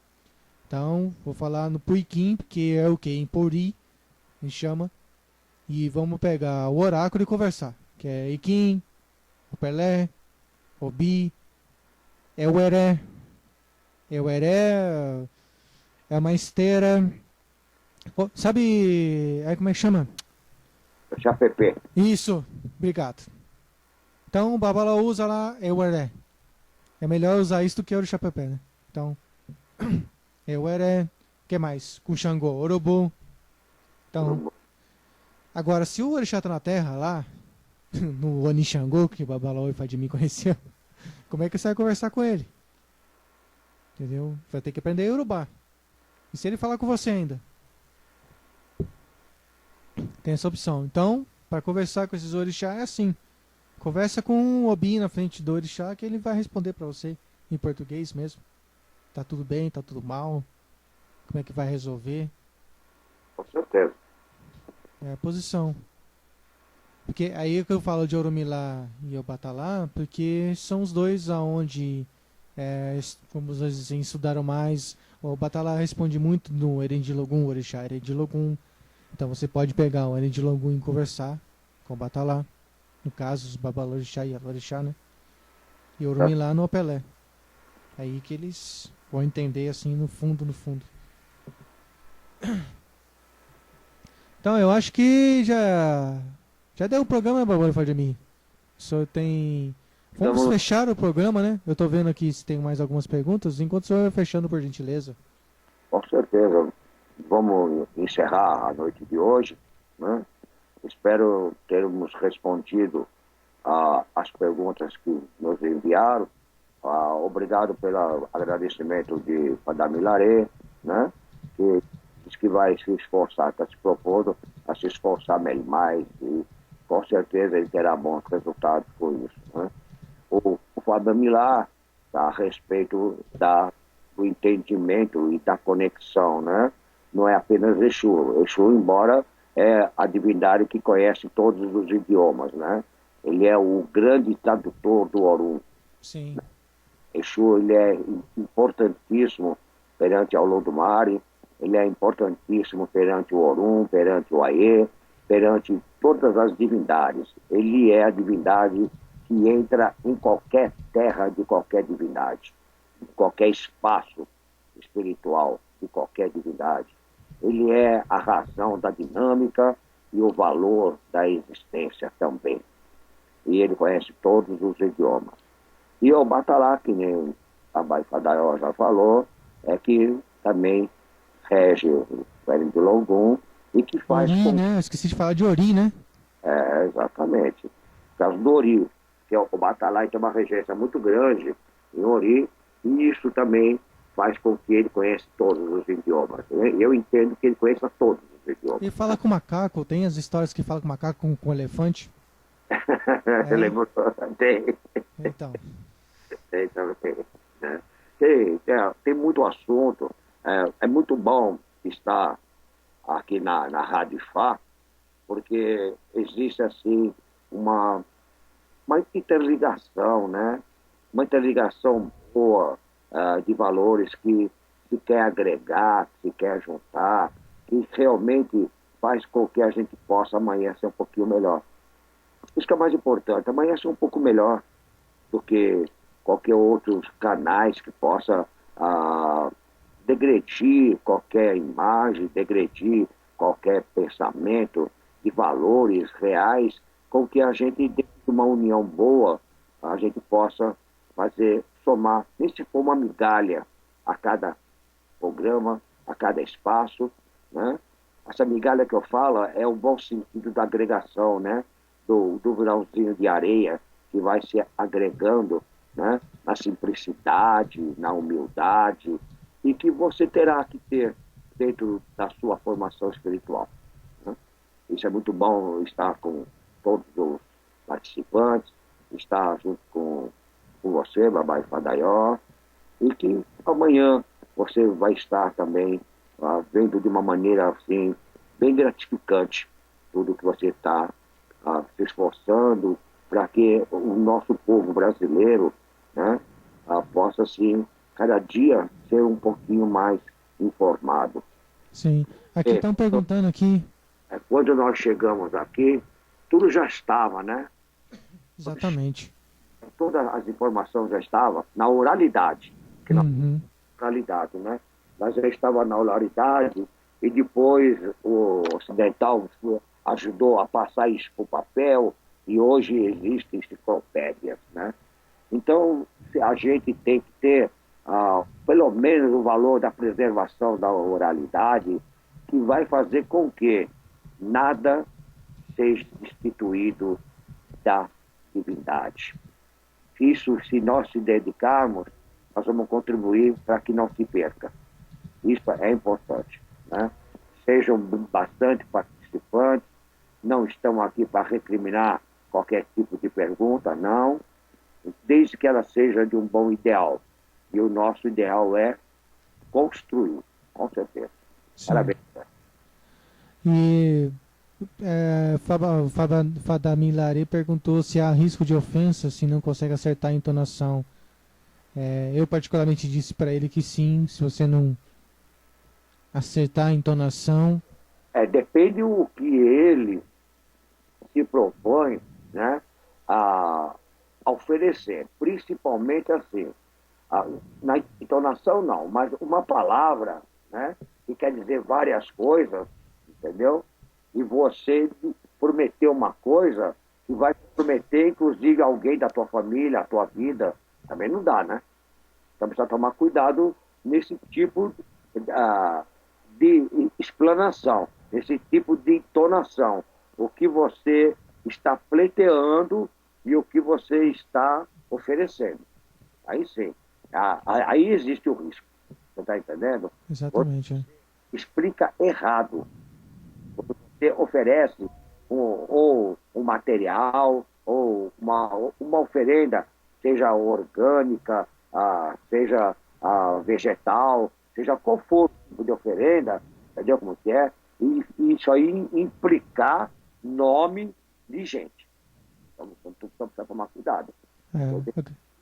Então, vou falar no Puiquim, que é o que? Em Pori, a gente chama. E vamos pegar o oráculo e conversar. Que é Iquim, o Pelé, o Bi, Eueré. Eueré é uma esteira. Sabe, como é que chama? Chapepé. Isso, obrigado. Então o Babalaú usa lá Eueré. É melhor usar isso do que o Chapepé, né? Então, Eueré, o que mais? Com Xangô, Urubu. Então, agora, se o orixá tá na terra lá, no Onixangô, que o Babalaú e Fadimi conheceu, como é que você vai conversar com ele? Entendeu? Vai ter que aprender Yorubá. E se ele falar com você ainda? Tem essa opção. Então, para conversar com esses orixá é assim. Conversa com o Obi na frente do orixá que ele vai responder para você em português mesmo. Tá tudo bem, tá tudo mal? Como é que vai resolver? Com certeza. É a posição. Porque aí é que eu falo de Orumilá e Obatalá, porque são os dois aonde, vamos dizer assim, estudaram mais. O Obatalá responde muito no Erendilogum, o orixá Erendilogum. Então você pode pegar o Erendilogum e conversar com o Obatalá. No caso, os Babalorixá e Alorixá, né? E Orumilá no Opelé. Aí que eles vão entender assim no fundo, no fundo. Então eu acho que já deu o programa, Babora Fadimi. Só tem. Vamos Estamos- fechar o programa, né? Eu tô vendo aqui se tem mais algumas perguntas, enquanto o senhor vai fechando, por gentileza. Com certeza. Vamos encerrar a noite de hoje, né? Espero termos respondido as perguntas que nos enviaram. Obrigado pelo agradecimento de Padre Milaré, né? Que diz que vai se esforçar, está se propondo a se esforçar mais e com certeza ele terá bons resultados com isso, né? O Fábio Milar, a respeito do entendimento e da conexão, né? Não é apenas Exu. Exu, embora é a divindade que conhece todos os idiomas, né? Ele é o grande tradutor do Orum. Sim. Exu, ele é importantíssimo perante ao Lodumare, ele é importantíssimo perante o Orum, perante o Aê, perante todas as divindades. Ele é a divindade que entra em qualquer terra de qualquer divindade, em qualquer espaço espiritual de qualquer divindade. Ele é a razão da dinâmica e o valor da existência também. E ele conhece todos os idiomas. E o Batalá, que nem a Baifadaió já falou, é que também rege o Velho de Longum e que faz Ori, com... né? Eu esqueci de falar de Ori, né? Exatamente. Por causa do Ori, que o Batalá tem uma regência muito grande em Ori, e isso também faz com que ele conheça todos os idiomas. Eu entendo que ele conheça todos os idiomas. Ele fala com macaco, tem as histórias que fala com macaco, com elefante. Você lembrou? Tem. Então, Tem também, né? Tem muito assunto. É muito bom estar aqui na Rádio Fá, porque existe assim uma interligação, né? Uma interligação boa de valores que se quer agregar, que se quer juntar, que realmente faz com que a gente possa amanhã ser um pouquinho melhor. Isso que é o mais importante, amanhã ser um pouco melhor do que qualquer outros canais que possa degredir qualquer imagem, degredir qualquer pensamento de valores reais, com que a gente, dentro de uma união boa, a gente possa somar, nem se for uma migalha a cada programa, a cada espaço, né? Essa migalha que eu falo é o bom sentido da agregação, né? Do grãozinho de areia que vai se agregando, né? Na simplicidade, na humildade, e que você terá que ter dentro da sua formação espiritual, né? Isso é muito bom, estar com todos os participantes, estar junto com você, Babai Fadaió, e que amanhã você vai estar também vendo de uma maneira assim, bem gratificante tudo que você está se esforçando para que o nosso povo brasileiro, né, possa, assim, cada dia ser um pouquinho mais informado. sim. Aqui estão perguntando aqui. Quando nós chegamos aqui, tudo já estava, né? Exatamente. Todas as informações já estavam na oralidade. Que não Uhum. oralidade, né? Mas já estava na oralidade e depois o ocidental ajudou a passar isso para o papel e hoje existem enciclopédias, né? Então, a gente tem que ter pelo menos o valor da preservação da oralidade, que vai fazer com que nada seja destituído da divindade. Isso, se nós se dedicarmos, nós vamos contribuir para que não se perca. Isso é importante, né? Sejam bastante participantes, não estão aqui para recriminar qualquer tipo de pergunta, não, desde que ela seja de um bom ideal. E o nosso ideal é construir, com certeza. Sim. Parabéns. E Fadami Lare perguntou se há risco de ofensa se não consegue acertar a entonação. Eu particularmente disse para ele que sim, se você não acertar a entonação. Depende o que ele se propõe, né, a oferecer. Principalmente assim, na entonação não, mas uma palavra, né, que quer dizer várias coisas, entendeu? E você prometer uma coisa que vai prometer, inclusive, alguém da tua família, a tua vida, também não dá, né? Então precisa tomar cuidado nesse tipo de explanação, nesse tipo de entonação. O que você está pleiteando e o que você está oferecendo. Aí sim. Aí existe o risco. Você está entendendo? Exatamente. Você explica errado. Você oferece ou um material, ou uma oferenda, seja orgânica, seja vegetal, seja qual for o tipo de oferenda, entendeu como que é? E isso aí implicar nome de gente. Então precisa tomar cuidado.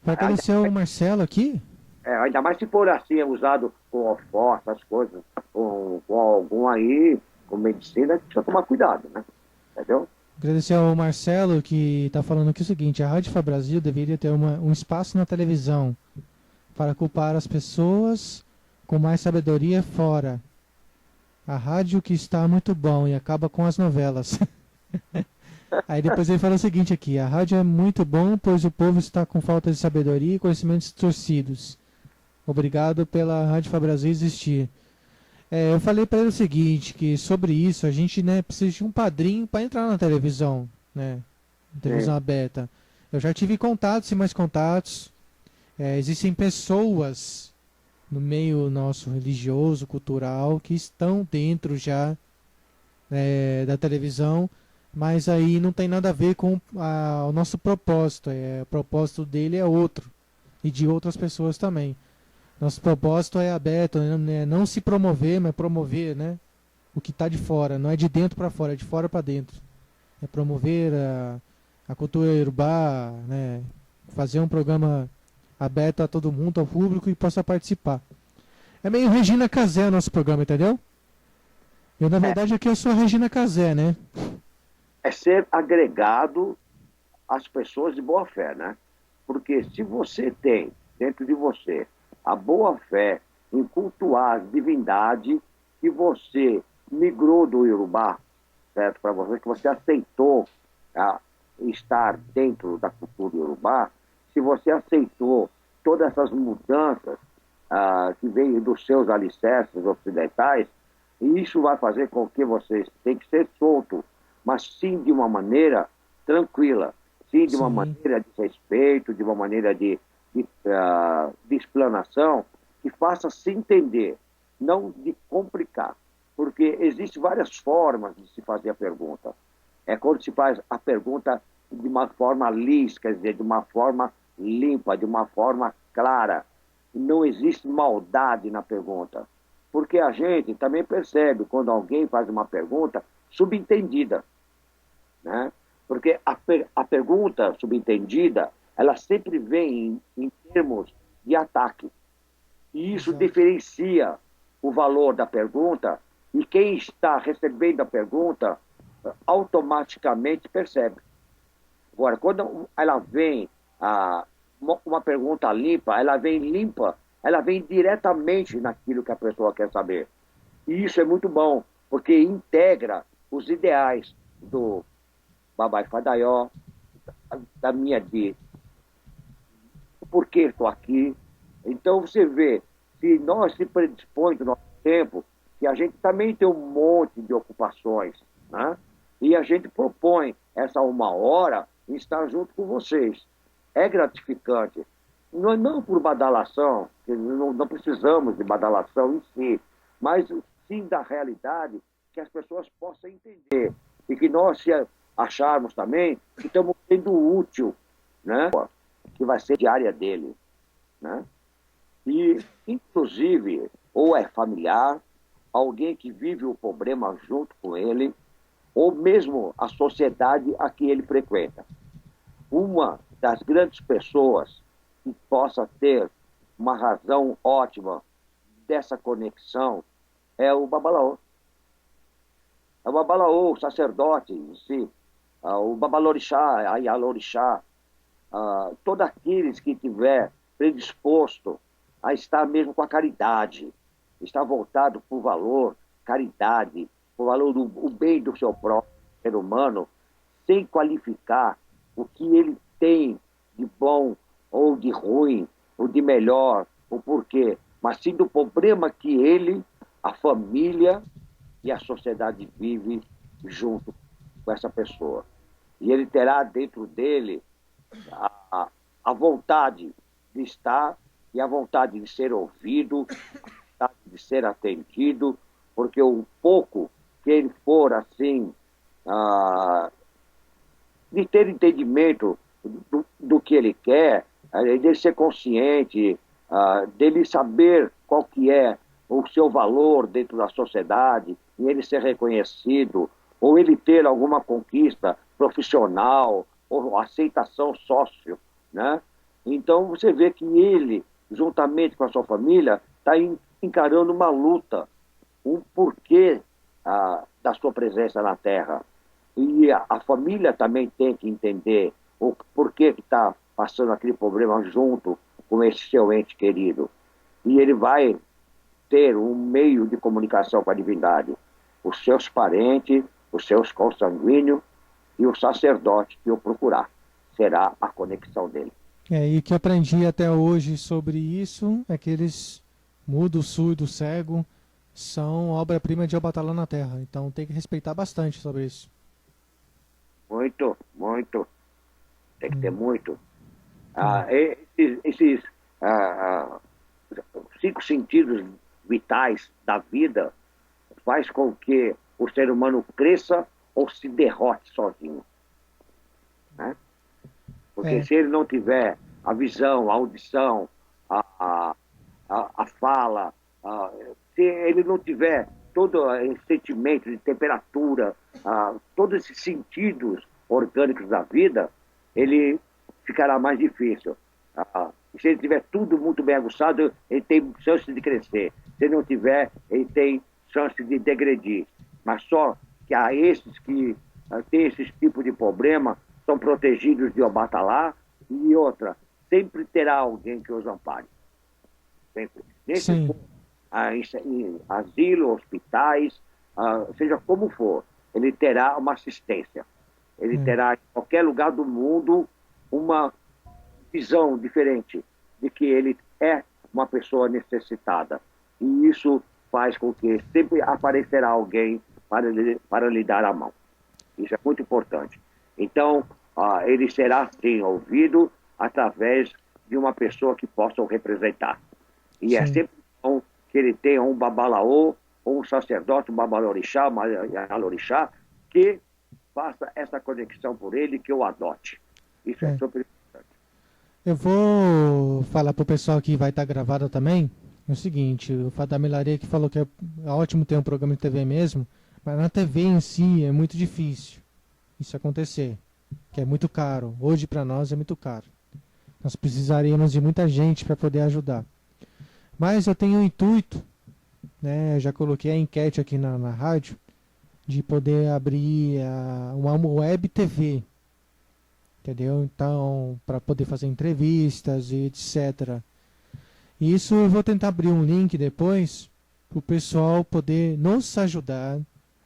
Vai aparecer o Marcelo aqui? Ainda mais se for assim, usado com ofó, essas coisas, com algum aí, com medicina, precisa tomar cuidado, né? Entendeu? Agradecer ao Marcelo que está falando aqui o seguinte: a Rádio Fá Brasil deveria ter um espaço na televisão para culpar as pessoas com mais sabedoria fora. A rádio que está muito bom e acaba com as novelas. Aí depois ele fala o seguinte aqui: a rádio é muito bom, pois o povo está com falta de sabedoria e conhecimentos torcidos. Obrigado pela Rádio Fá Brasil existir. Eu falei para ele o seguinte, que sobre isso a gente, né, precisa de um padrinho para entrar na televisão, né? Televisão aberta. Eu já tive contatos e mais contatos. Existem pessoas no meio nosso religioso, cultural, que estão dentro já da televisão, mas aí não tem nada a ver com o nosso propósito. O propósito dele é outro, e de outras pessoas também. Nosso propósito é aberto, né? Não se promover, mas promover, né, o que está de fora. Não é de dentro para fora, é de fora para dentro. É promover a cultura iorubá, né, fazer um programa aberto a todo mundo, ao público, e possa participar. É meio Regina Casé o nosso programa, entendeu? Eu, na verdade, aqui eu sou a Regina Casé, né? É ser agregado às pessoas de boa fé, né? Porque se você tem dentro de você a boa fé em cultuar as divindades que você migrou do Iorubá, certo? Para você, que você aceitou estar dentro da cultura Iorubá, se você aceitou todas essas mudanças que veio dos seus alicerces ocidentais, isso vai fazer com que você tenha que ser solto, mas sim de uma maneira tranquila, sim de uma maneira de respeito, de uma maneira de explanação, que faça se entender, não de complicar, porque existem várias formas de se fazer a pergunta. É quando se faz a pergunta de uma forma lisa, quer dizer, de uma forma limpa, de uma forma clara. Não existe maldade na pergunta, porque a gente também percebe quando alguém faz uma pergunta subentendida, né? Porque a pergunta subentendida, ela sempre vem em termos de ataque. E isso diferencia o valor da pergunta, e quem está recebendo a pergunta automaticamente percebe. Agora, quando ela vem, uma pergunta limpa, ela vem diretamente naquilo que a pessoa quer saber. E isso é muito bom, porque integra os ideais do Babai Fadaió, da minha vida, por que estou aqui. Então você vê, se nós se predispõe do nosso tempo, que a gente também tem um monte de ocupações, né? E a gente propõe essa uma hora estar junto com vocês. É gratificante. Não por badalação, não precisamos de badalação em si, mas sim da realidade, que as pessoas possam entender. E que nós se acharmos também que estamos sendo útil, né? Que vai ser diária dele, né? E, inclusive, ou é familiar, alguém que vive o problema junto com ele, ou mesmo a sociedade a que ele frequenta. Uma das grandes pessoas que possa ter uma razão ótima dessa conexão é o Babalaô. É o Babalaô, o sacerdote em si, o Babalorixá, a Yalorixá, todos aqueles que tiver predisposto a estar mesmo com a caridade, está voltado para o valor, caridade, o valor do o bem do seu próprio ser humano, sem qualificar o que ele tem de bom ou de ruim, ou de melhor, o porquê, mas sim do problema que ele, a família e a sociedade vive junto com essa pessoa. E ele terá dentro dele a vontade de estar e a vontade de ser ouvido, a vontade de ser atendido, porque o pouco que ele for assim, de ter entendimento do que ele quer, dele ser consciente, dele saber qual que é o seu valor dentro da sociedade, e ele ser reconhecido, ou ele ter alguma conquista profissional, ou aceitação sócio, né? Então você vê que ele, juntamente com a sua família, está encarando uma luta, um porquê da sua presença na Terra. E a família também tem que entender o porquê que está passando aquele problema junto com esse seu ente querido. E ele vai ter um meio de comunicação com a divindade. Os seus parentes, os seus consanguíneos e o sacerdote que o procurar. Será a conexão dele. E o que eu aprendi até hoje sobre isso é que eles, mudo, surdo, cego, são obra-prima de Obatalá na Terra. Então tem que respeitar bastante sobre isso. Muito, muito. Tem que ter muito. Esses 5 sentidos vitais da vida faz com que o ser humano cresça ou se derrote sozinho. Né? Porque se ele não tiver a visão, a audição, a fala, se ele não tiver todo esse sentimento de temperatura, todos esses sentidos orgânicos da vida, ele ficará mais difícil. Se ele tiver tudo muito bem aguçado, ele tem chance de crescer. Se ele não tiver, ele tem chance de degredir. Mas só que há esses que têm esses tipos de problema, são protegidos de Obatalá, e outra, sempre terá alguém que os ampare. Sempre. Nesse em asilo, hospitais, seja como for, ele terá uma assistência. Ele terá, em qualquer lugar do mundo, uma visão diferente de que ele é uma pessoa necessitada. E isso faz com que sempre aparecerá alguém para lhe dar a mão. Isso é muito importante. Então, ele será, sim, ouvido através de uma pessoa que possa o representar. E é sempre bom que ele tenha um babalaô, ou um sacerdote, um babalorixá, um alorixá, que faça essa conexão por ele, que o adote. Isso é super importante. Eu vou falar para o pessoal que vai estar gravado também, é o seguinte, o Fadamilaria que falou que é ótimo ter um programa de TV mesmo, mas na TV em si é muito difícil isso acontecer, que é muito caro. Hoje para nós é muito caro. Nós precisaríamos de muita gente para poder ajudar. Mas eu tenho um intuito, né, eu já coloquei a enquete aqui na rádio, de poder abrir uma web TV, entendeu? Então, para poder fazer entrevistas e etc. Isso eu vou tentar abrir um link depois, para o pessoal poder nos ajudar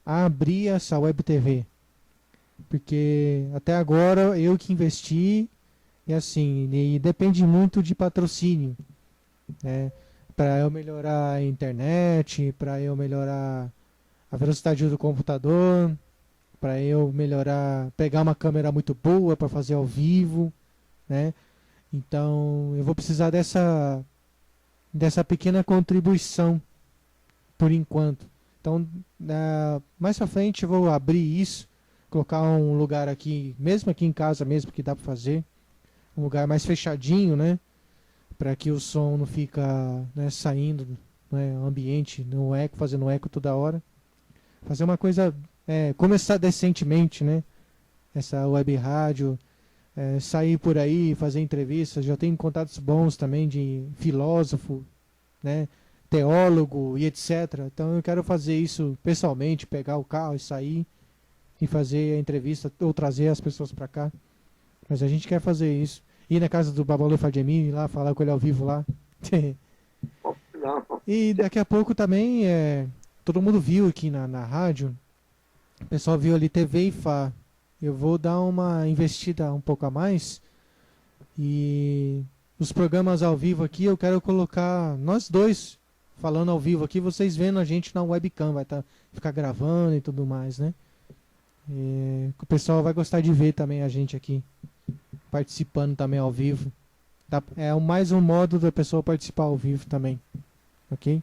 a abrir essa web TV. Porque até agora eu que investi, e assim, e depende muito de patrocínio, né? Para eu melhorar a internet, para eu melhorar a velocidade do computador, para eu melhorar, pegar uma câmera muito boa para fazer ao vivo, né? Então eu vou precisar dessa pequena contribuição por enquanto. Então mais para frente eu vou abrir isso, colocar um lugar aqui, mesmo aqui em casa mesmo, que dá para fazer, um lugar mais fechadinho, né? Para que o som não fica, né, saindo, né, ambiente, no eco, fazendo eco toda hora. Fazer uma coisa, começar decentemente, né? Essa web rádio, sair por aí, fazer entrevistas. Já tenho contatos bons também de filósofo, né, teólogo e etc. Então eu quero fazer isso pessoalmente, pegar o carro e sair e fazer a entrevista ou trazer as pessoas para cá. Mas a gente quer fazer isso. Ir na casa do Babalu Fademir, lá, falar com ele ao vivo lá. Não. E daqui a pouco também, todo mundo viu aqui na rádio, o pessoal viu ali TV IFA. Eu vou dar uma investida um pouco a mais. E os programas ao vivo aqui, eu quero colocar nós dois falando ao vivo aqui, vocês vendo a gente na webcam, vai ficar gravando e tudo mais, né? E o pessoal vai gostar de ver também a gente aqui, participando também ao vivo. É mais um modo da pessoa participar ao vivo também, ok?